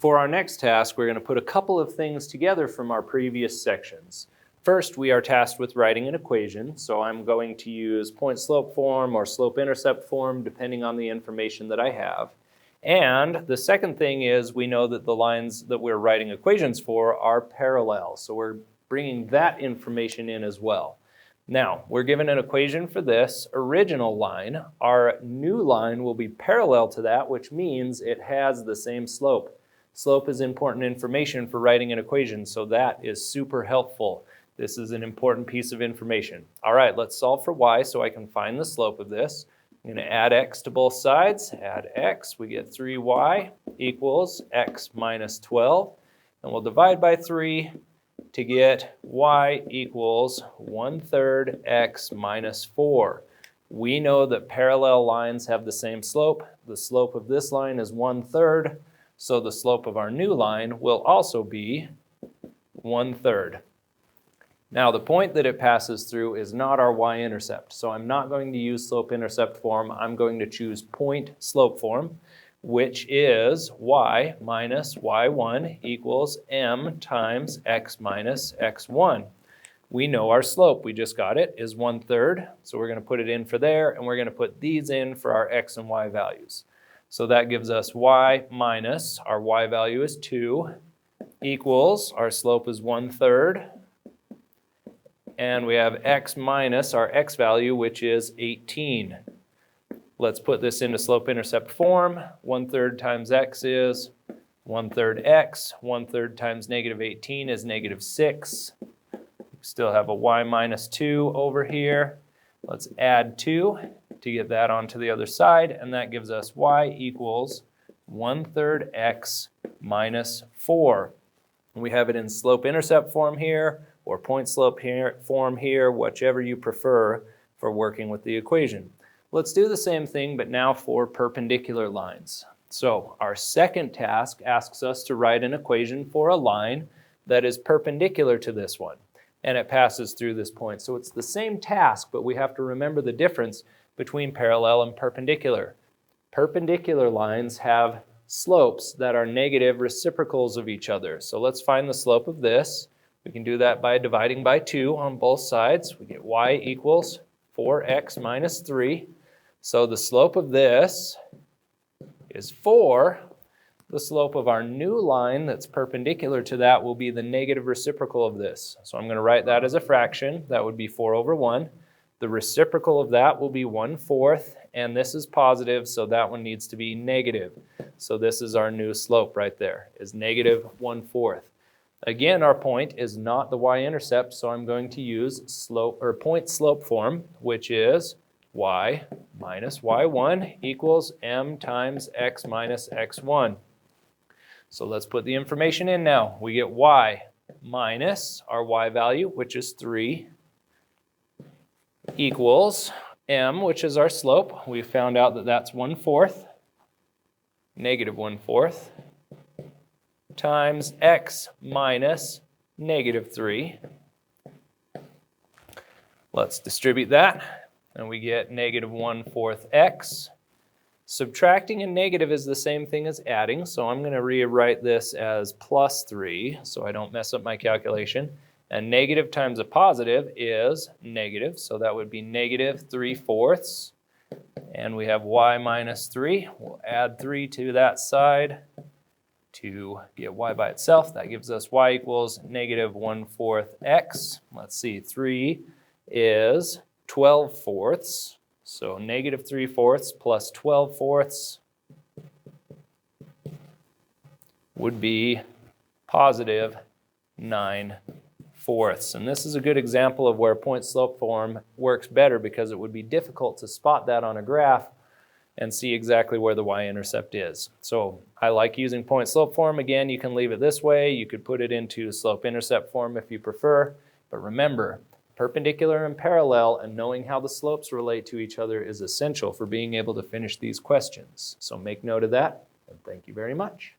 For our next task, we're going to put a couple of things together from our previous sections. First, we are tasked with writing an equation, so I'm going to use point-slope form or slope-intercept form depending on the information that I have. And the second thing is we know that the lines that we're writing equations for are parallel, so we're bringing that information in as well. Now, we're given an equation for this original line. Our new line will be parallel to that, which means it has the same slope. Slope is important information for writing an equation, so that is super helpful. This is an important piece of information. All right, let's solve for y so I can find the slope of this. I'm going to add x to both sides. Add x, we get 3y equals x minus 12. And we'll divide by 3 to get y equals 1/3 x minus 4. We know that parallel lines have the same slope. The slope of this line is 1/3. So the slope of our new line will also be 1/3. Now the point that it passes through is not our y-intercept. So I'm not going to use slope-intercept form. I'm going to choose point-slope form, which is y minus y1 equals m times x minus x1. We know our slope, we just got it, is 1/3. So we're going to put it in for there, and we're going to put these in for our x and y values. So that gives us y minus, our y value is 2, equals, our slope is 1/3, and we have x minus our x value, which is 18. Let's put this into slope-intercept form. 1/3 times x is 1/3 x. 1/3 times negative 18 is negative 6. We still have a y minus 2 over here. Let's add 2 to get that onto the other side, and that gives us y equals 1/3 x minus 4. And we have it in slope-intercept form here, or point-slope form here, whichever you prefer for working with the equation. Let's do the same thing, but now for perpendicular lines. So our second task asks us to write an equation for a line that is perpendicular to this one, and it passes through this point. So it's the same task, but we have to remember the difference between parallel and perpendicular. Perpendicular lines have slopes that are negative reciprocals of each other. So let's find the slope of this. We can do that by dividing by 2 on both sides. We get y equals 4x minus 3. So the slope of this is 4. The slope of our new line that's perpendicular to that will be the negative reciprocal of this. So I'm going to write that as a fraction. That would be 4 over 1. The reciprocal of that will be 1/4, and this is positive, so that one needs to be negative. So this is our new slope right there, is negative 1/4. Again, our point is not the y-intercept, so I'm going to use slope or point-slope form, which is y minus y1 equals m times x minus x1. So let's put the information in now. We get y minus our y value, which is 3, equals m, which is our slope. We found out that that's 1/4, negative 1/4, times x minus negative 3. Let's distribute that, and we get negative 1/4 x. Subtracting a negative is the same thing as adding, so I'm going to rewrite this as plus 3 so I don't mess up my calculation. And negative times a positive is negative, so that would be negative 3/4. And we have y minus 3. We'll add 3 to that side to get y by itself. That gives us y equals negative 1/4 x. Let's see, 3 is 12/4. So negative 3/4 plus 12/4 would be positive 9/4. And this is a good example of where point-slope form works better because it would be difficult to spot that on a graph and see exactly where the y-intercept is. So I like using point-slope form. Again, you can leave it this way. You could put it into slope-intercept form if you prefer. But remember, perpendicular and parallel and knowing how the slopes relate to each other is essential for being able to finish these questions. So make note of that, and thank you very much.